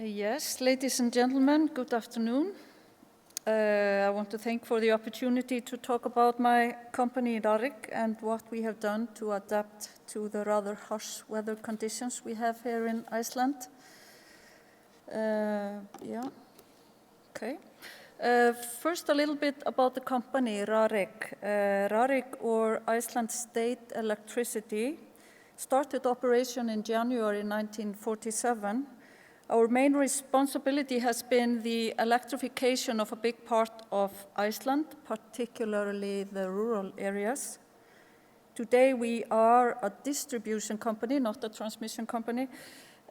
Yes, ladies and gentlemen, good afternoon. I want to thank for the opportunity to talk about my company RARIK and what we have done to adapt to the rather harsh weather conditions we have here in Iceland. First, a little bit about the company RARIK. RARIK, or Iceland State Electricity, started operation in January 1947. Our main responsibility has been the electrification of a big part of Iceland, particularly the rural areas. Today we are a distribution company, not a transmission company,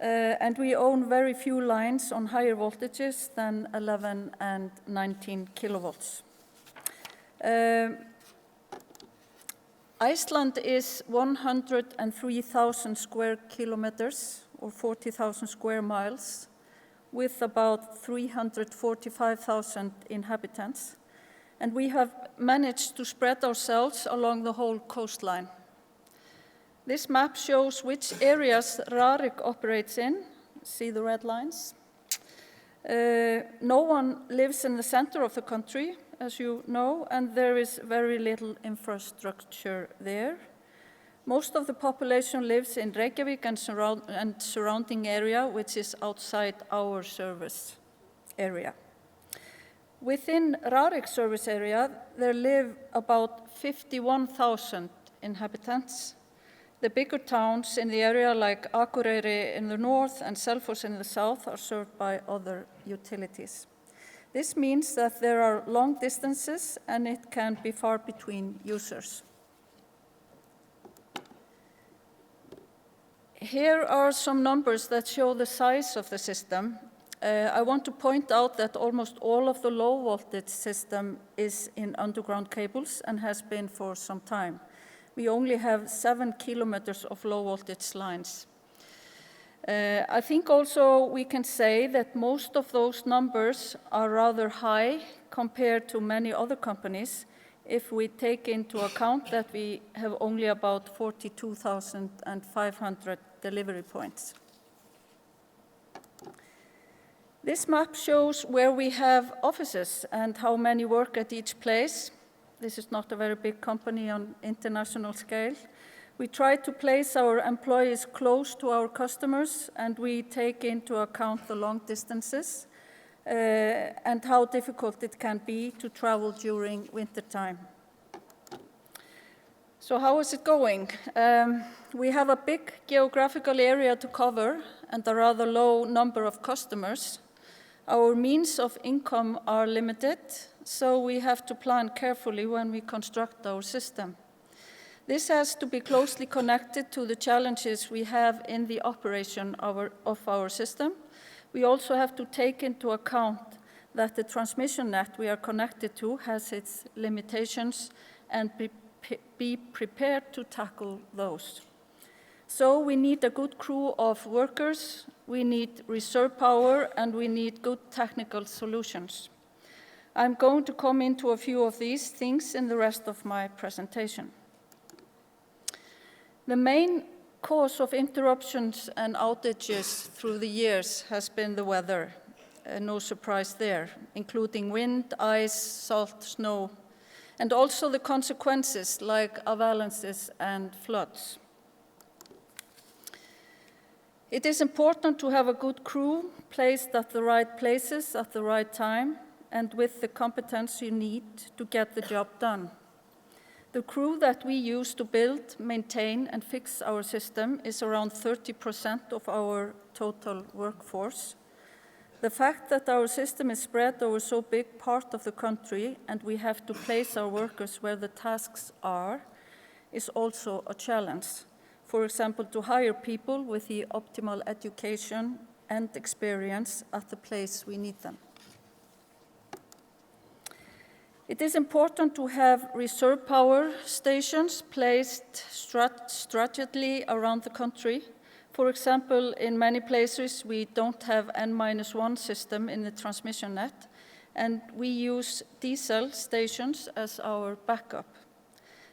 and we own very few lines on higher voltages than 11 and 19 kilovolts. Iceland is 103,000 square kilometers, or 40,000 square miles, with about 345,000 inhabitants. And we have managed to spread ourselves along the whole coastline. This map shows which areas RARIK operates in. See the red lines? No one lives in the center of the country, as you know, and there is very little infrastructure there. Most of the population lives in Reykjavik and surrounding area, which is outside our service area. Within RARIK service area, there live about 51,000 inhabitants. The bigger towns in the area, like Akureyri in the north and Selfoss in the south, are served by other utilities. This means that there are long distances and it can be far between users. Here are some numbers that show the size of the system. I want to point out that almost all of the low voltage system is in underground cables and has been for some time. We only have 7 kilometers of low voltage lines. I think also we can say that most of those numbers are rather high compared to many other companies, if we take into account that we have only about 42,500 delivery points. This map shows where we have offices and how many work at each place. This is not a very big company on international scale. We try to place our employees close to our customers, and we take into account the long distances and how difficult it can be to travel during winter time. So how is it going? We have a big geographical area to cover and a rather low number of customers. Our means of income are limited, so we have to plan carefully when we construct our system. This has to be closely connected to the challenges we have in the operation of our system. We also have to take into account that the transmission net we are connected to has its limitations and be prepared to tackle those. So we need a good crew of workers, we need reserve power, and we need good technical solutions. I'm going to come into a few of these things in the rest of my presentation. The main cause of interruptions and outages through the years has been the weather, no surprise there, including wind, ice, salt, snow, and also the consequences like avalanches and floods. It is important to have a good crew placed at the right places at the right time and with the competence you need to get the job done. The crew that we use to build, maintain, and fix our system is around 30% of our total workforce. The fact that our system is spread over so big part of the country and we have to place our workers where the tasks are is also a challenge. For example, to hire people with the optimal education and experience at the place we need them. It is important to have reserve power stations placed strategically around the country. For example, in many places we don't have N-1 system in the transmission net, and we use diesel stations as our backup.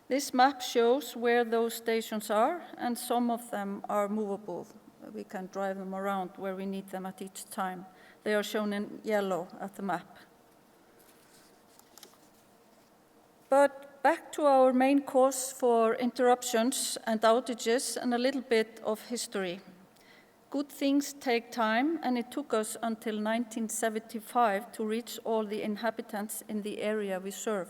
This map shows where those stations are, and some of them are movable, we can drive them around where we need them at each time. They are shown in yellow at the map. But back to our main cause for interruptions and outages and a little bit of history. Good things take time, and it took us until 1975 to reach all the inhabitants in the area we serve.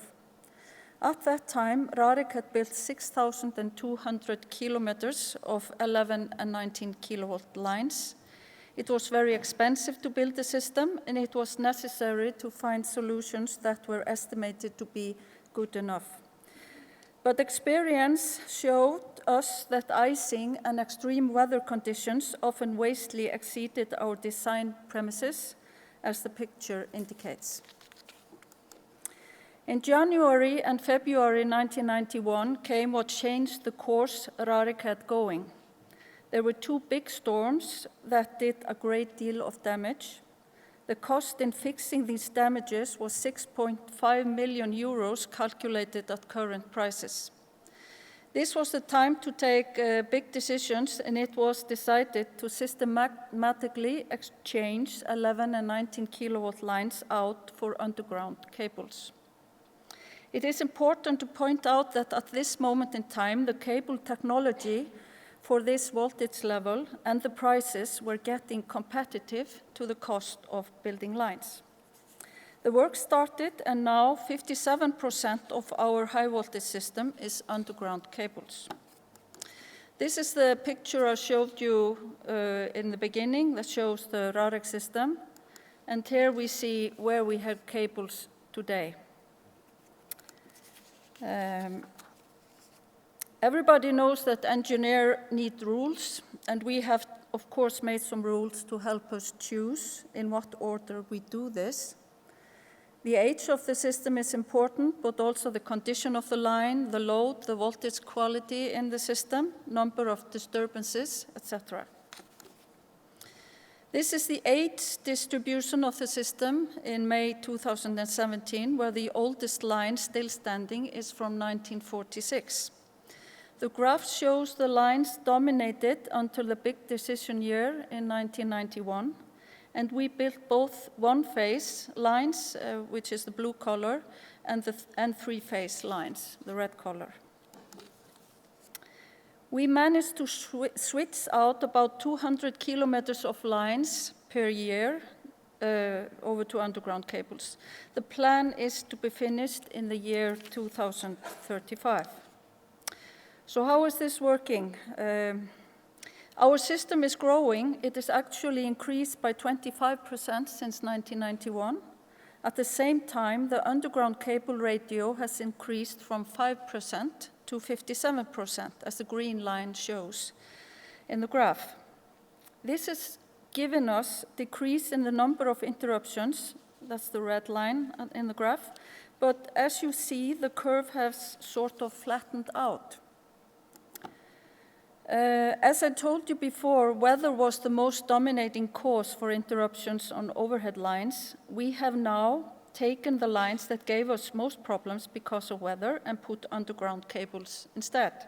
At that time, RARIK had built 6,200 kilometers of 11 and 19 kilovolt lines. It was very expensive to build the system, and it was necessary to find solutions that were estimated to be good enough. But experience showed us that icing and extreme weather conditions often vastly exceeded our design premises, as the picture indicates. In January and February 1991 came what changed the course RARIK had going. There were two big storms that did a great deal of damage. The cost in fixing these damages was 6.5 million euros calculated at current prices. This was the time to take big decisions, and it was decided to systematically exchange 11 and 19 kilovolt lines out for underground cables. It is important to point out that at this moment in time, the cable technology for this voltage level and the prices were getting competitive to the cost of building lines. The work started, and now 57% of our high voltage system is underground cables. This is the picture I showed you in the beginning that shows the RARIK system, and here we see where we have cables today. Everybody knows that engineers need rules, and we have, of course, made some rules to help us choose in what order we do this. The age of the system is important, but also the condition of the line, the load, the voltage quality in the system, number of disturbances, etc. This is the age distribution of the system in May 2017, where the oldest line still standing is from 1946. The graph shows the lines dominated until the big decision year in 1991. And we built both one-phase lines, which is the blue color, and three-phase lines, the red color. We managed to switch out about 200 kilometers of lines per year over to underground cables. The plan is to be finished in the year 2035. So how is this working? Our system is growing. It has actually increased by 25% since 1991. At the same time, the underground cable ratio has increased from 5% to 57%, as the green line shows in the graph. This has given us a decrease in the number of interruptions. That's the red line in the graph. But as you see, the curve has sort of flattened out. As I told you before, weather was the most dominating cause for interruptions on overhead lines. We have now taken the lines that gave us most problems because of weather and put underground cables instead.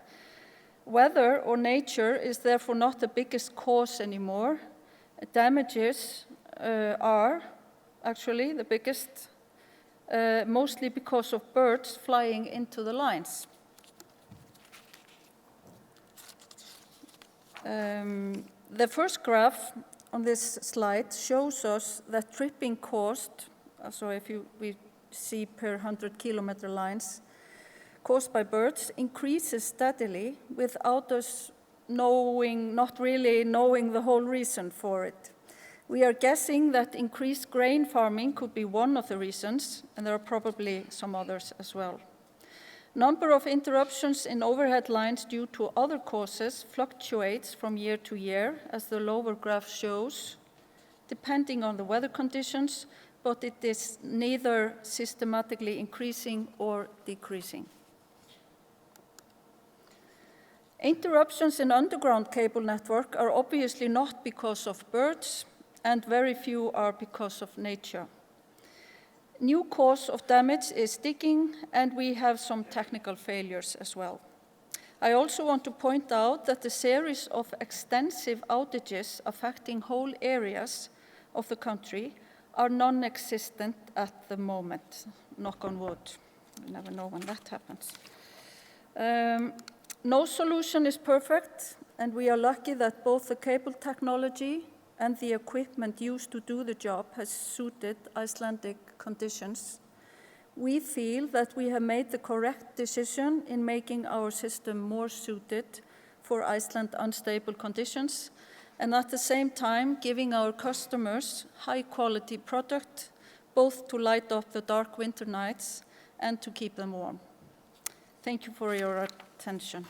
Weather or nature is therefore not the biggest cause anymore. Damages are actually the biggest, mostly because of birds flying into the lines. The first graph on this slide shows us that tripping cost, so if we see per 100 kilometer lines, caused by birds increases steadily without us not really knowing the whole reason for it. We are guessing that increased grain farming could be one of the reasons, and there are probably some others as well. Number of interruptions in overhead lines due to other causes fluctuates from year to year, as the lower graph shows, depending on the weather conditions, but it is neither systematically increasing or decreasing. Interruptions in underground cable network are obviously not because of birds, and very few are because of nature. New cause of damage is digging, and we have some technical failures as well. I also want to point out that the series of extensive outages affecting whole areas of the country are non-existent at the moment, knock on wood. You never know when that happens. No solution is perfect, and we are lucky that both the cable technology and the equipment used to do the job has suited Icelandic conditions. We feel that we have made the correct decision in making our system more suited for Iceland's unstable conditions, and at the same time giving our customers high-quality product, both to light up the dark winter nights and to keep them warm. Thank you for your attention.